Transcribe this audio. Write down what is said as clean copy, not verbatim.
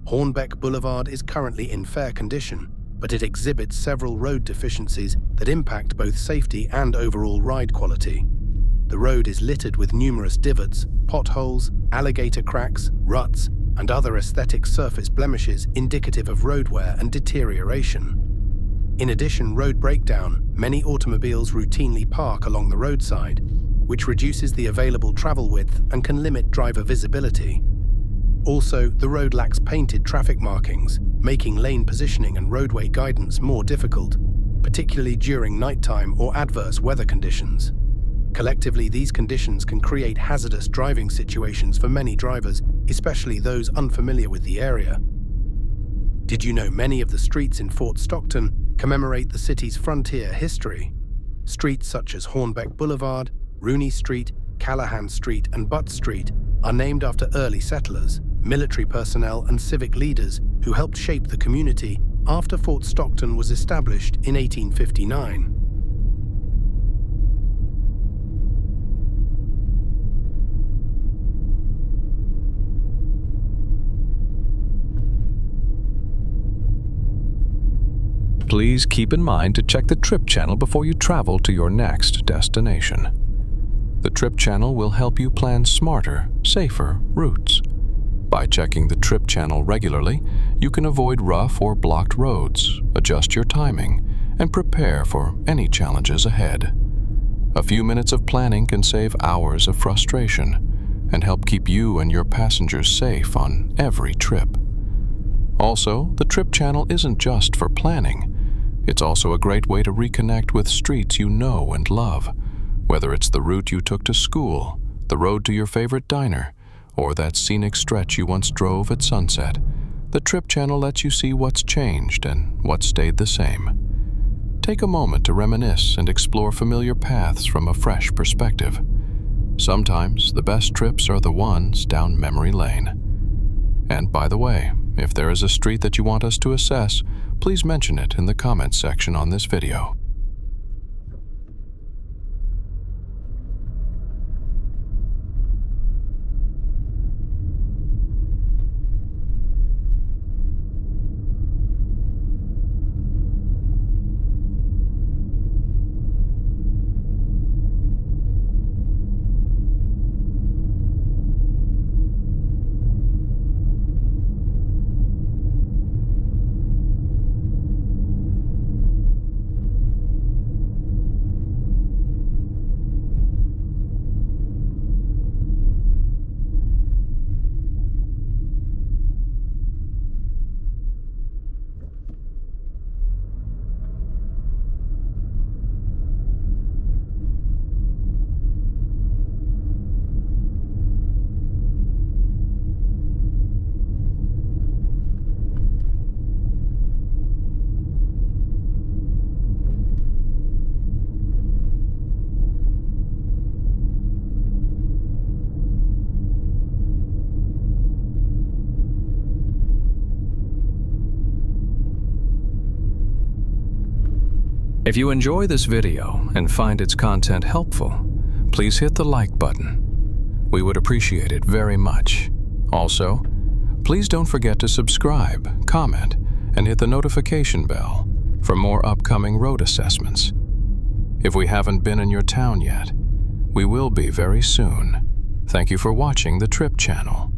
Hornbeck Blvd is currently in fair condition, but it exhibits several road deficiencies that impact both safety and overall ride quality. The road is littered with numerous divots, potholes, alligator cracks, ruts, and other aesthetic surface blemishes indicative of road wear and deterioration. In addition, road breakdown, many automobiles routinely park along the roadside, which reduces the available travel width and can limit driver visibility. Also, the road lacks painted traffic markings, making lane positioning and roadway guidance more difficult, particularly during nighttime or adverse weather conditions. Collectively, these conditions can create hazardous driving situations for many drivers, especially those unfamiliar with the area. Did you know many of the streets in Fort Stockton commemorate the city's frontier history? Streets such as Hornbeck Blvd, Rooney Street, Callahan Street, and Butt Street are named after early settlers, military personnel, and civic leaders who helped shape the community after Fort Stockton was established in 1859. Please keep in mind to check the trip channel before you travel to your next destination. The trip channel will help you plan smarter, safer routes. By checking the trip channel regularly, you can avoid rough or blocked roads, adjust your timing, and prepare for any challenges ahead. A few minutes of planning can save hours of frustration and help keep you and your passengers safe on every trip. Also, the trip channel isn't just for planning. It's also a great way to reconnect with streets you know and love, whether it's the route you took to school, the road to your favorite diner, or that scenic stretch you once drove at sunset. The trip channel lets you see what's changed and what stayed the same. Take a moment to reminisce and explore familiar paths from a fresh perspective. Sometimes the best trips are the ones down memory lane. And by the way, if there is a street that you want us to assess, please mention it in the comments section on this video. If you enjoy this video and find its content helpful, please hit the like button. We would appreciate it very much. Also, please don't forget to subscribe, comment, and hit the notification bell for more upcoming road assessments. If we haven't been in your town yet, we will be very soon. Thank you for watching the Trip Channel.